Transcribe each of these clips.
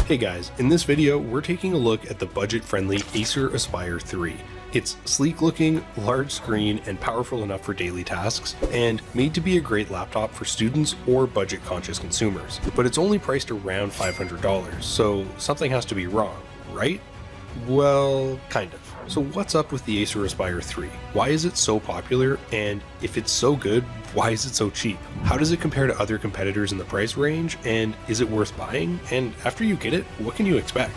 Hey guys, in this video we're taking a look at the budget-friendly Acer Aspire 3. It's sleek looking, large screen, and powerful enough for daily tasks, and made to be a great laptop for students or budget-conscious consumers. But it's only priced around $500, so something has to be wrong, right? Well, kind of. So what's up with the Acer Aspire 3? Why is it so popular? And if it's so good, why is it so cheap? How does it compare to other competitors in the price range? And is it worth buying? And after you get it, what can you expect?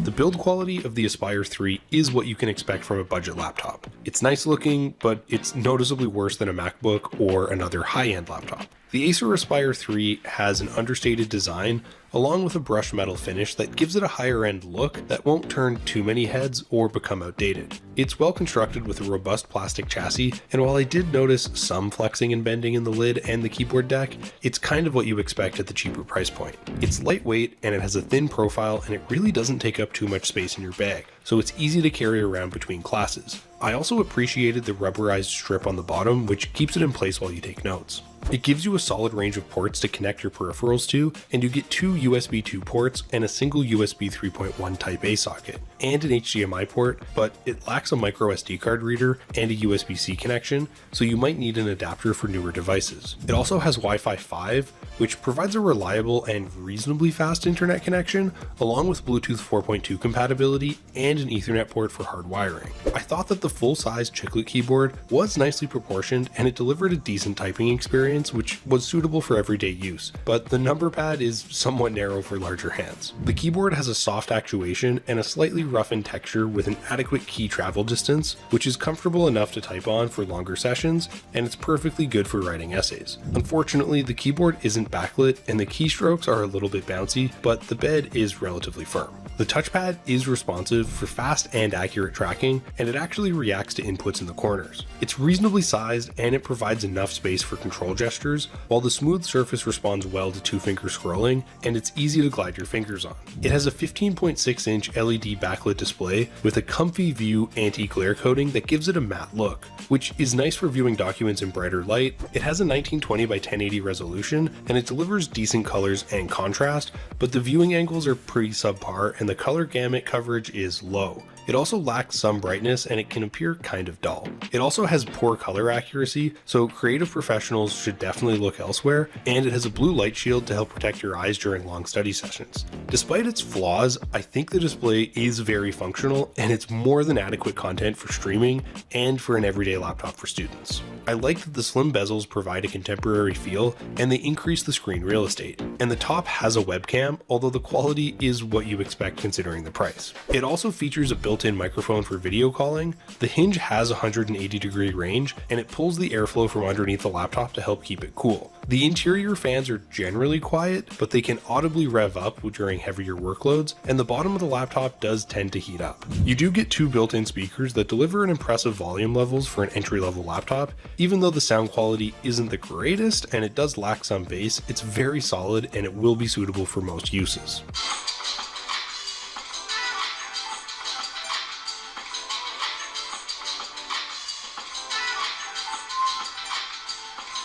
The build quality of the Aspire 3 is what you can expect from a budget laptop. It's nice looking, but it's noticeably worse than a MacBook or another high-end laptop. The Acer Aspire 3 has an understated design along with a brushed metal finish that gives it a higher end look that won't turn too many heads or become outdated. It's well constructed with a robust plastic chassis, and while I did notice some flexing and bending in the lid and the keyboard deck, it's kind of what you expect at the cheaper price point. It's lightweight and it has a thin profile, and it really doesn't take up too much space in your bag, so it's easy to carry around between classes. I also appreciated the rubberized strip on the bottom, which keeps it in place while you take notes. It gives you a solid range of ports to connect your peripherals to, and you get two USB 2 ports and a single USB 3.1 Type A socket, and an HDMI port, but it lacks a micro SD card reader and a USB-C connection, so you might need an adapter for newer devices. It also has Wi-Fi 5, which provides a reliable and reasonably fast internet connection, along with Bluetooth 4.2 compatibility and an Ethernet port for hard wiring. I thought that the full-size chiclet keyboard was nicely proportioned and it delivered a decent typing experience, which was suitable for everyday use, but the number pad is somewhat narrow for larger hands. The keyboard has a soft actuation and a slightly roughened texture with an adequate key travel distance, which is comfortable enough to type on for longer sessions, and it's perfectly good for writing essays. Unfortunately, the keyboard isn't backlit and the keystrokes are a little bit bouncy, but the bed is relatively firm. The touchpad is responsive for fast and accurate tracking, and it actually reacts to inputs in the corners. It's reasonably sized and it provides enough space for control gestures, while the smooth surface responds well to two-finger scrolling, and it's easy to glide your fingers on. It has a 15.6-inch LED backlit display with a comfy view anti-glare coating that gives it a matte look, which is nice for viewing documents in brighter light. It has a 1920 by 1080 resolution, and it delivers decent colors and contrast, but the viewing angles are pretty subpar and the color gamut coverage is low. It also lacks some brightness and it can appear kind of dull. It also has poor color accuracy, so creative professionals should definitely look elsewhere, and it has a blue light shield to help protect your eyes during long study sessions. Despite its flaws, I think the display is very functional and it's more than adequate content for streaming and for an everyday laptop for students. I like that the slim bezels provide a contemporary feel and they increase the screen real estate. And the top has a webcam, although the quality is what you expect considering the price. It also features a built-in microphone for video calling. The hinge has a 180-degree range, and it pulls the airflow from underneath the laptop to help keep it cool. The interior fans are generally quiet, but they can audibly rev up during heavier workloads, and the bottom of the laptop does tend to heat up. You do get two built-in speakers that deliver an impressive volume levels for an entry-level laptop. Even though the sound quality isn't the greatest and it does lack some bass, it's very solid and it will be suitable for most uses.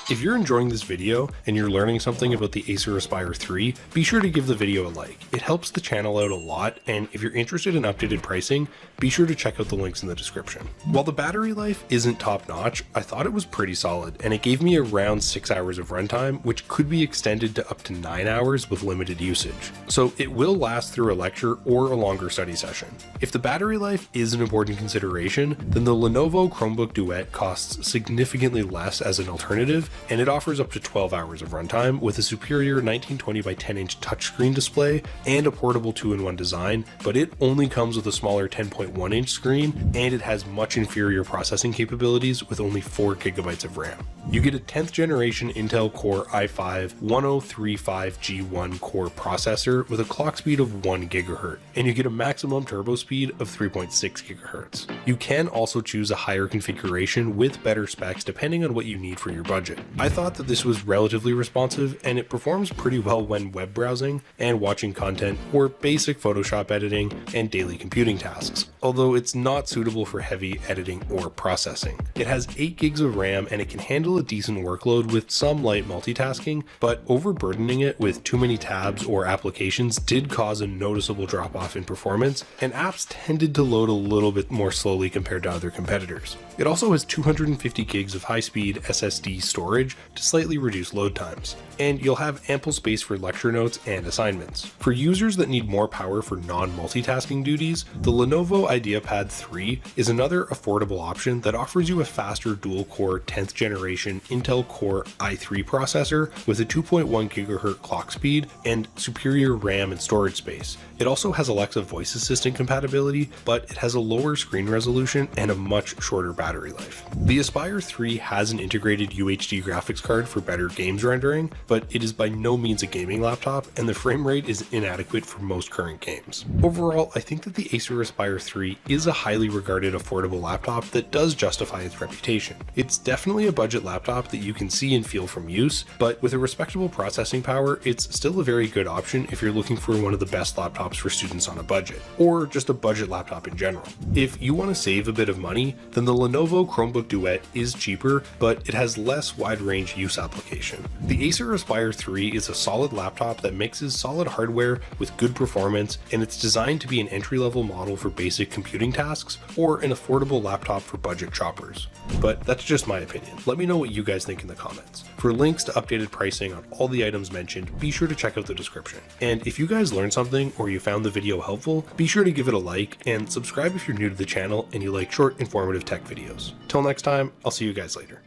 If you're enjoying this video and you're learning something about the Acer Aspire 3, be sure to give the video a like. It helps the channel out a lot, and if you're interested in updated pricing, be sure to check out the links in the description. While the battery life isn't top-notch, I thought it was pretty solid, and it gave me around 6 hours of runtime, which could be extended to up to 9 hours with limited usage. So it will last through a lecture or a longer study session. If the battery life is an important consideration, then the Lenovo Chromebook Duet costs significantly less as an alternative, and it offers up to 12 hours of runtime with a superior 1920 by 10-inch touchscreen display and a portable 2-in-1 design, but it only comes with a smaller 10.1-inch screen, and it has much inferior processing capabilities with only 4 GB of RAM. You get a 10th generation Intel Core i5-1035G1 core processor with a clock speed of 1 GHz, and you get a maximum turbo speed of 3.6 GHz. You can also choose a higher configuration with better specs depending on what you need for your budget. I thought that this was relatively responsive, and it performs pretty well when web browsing and watching content or basic Photoshop editing and daily computing tasks, although it's not suitable for heavy editing or processing. It has 8 gigs of RAM and it can handle a decent workload with some light multitasking, but overburdening it with too many tabs or applications did cause a noticeable drop off in performance, and apps tended to load a little bit more slowly compared to other competitors. It also has 250 gigs of high-speed SSD storage to slightly reduce load times, and you'll have ample space for lecture notes and assignments. For users that need more power for non-multitasking duties, the Lenovo IdeaPad 3 is another affordable option that offers you a faster dual-core 10th generation Intel Core i3 processor with a 2.1 GHz clock speed and superior RAM and storage space. It also has Alexa voice assistant compatibility, but it has a lower screen resolution and a much shorter battery life. The Aspire 3 has an integrated UHD graphics card for better games rendering, but it is by no means a gaming laptop, and the frame rate is inadequate for most current games. Overall, I think that the Acer Aspire 3 is a highly regarded affordable laptop that does justify its reputation. It's definitely a budget laptop that you can see and feel from use, but with a respectable processing power, it's still a very good option if you're looking for one of the best laptops for students on a budget, or just a budget laptop in general. If you want to save a bit of money, then the Lenovo Chromebook Duet is cheaper, but it has less wide-range use application. The Acer Aspire 3 is a solid laptop that mixes solid hardware with good performance, and it's designed to be an entry-level model for basic computing tasks or an affordable laptop for budget shoppers. But that's just my opinion. Let me know what you guys think in the comments. For links to updated pricing on all the items mentioned, be sure to check out the description. And if you guys learned something or you found the video helpful, be sure to give it a like and subscribe if you're new to the channel and you like short, informative tech videos. Till next time, I'll see you guys later.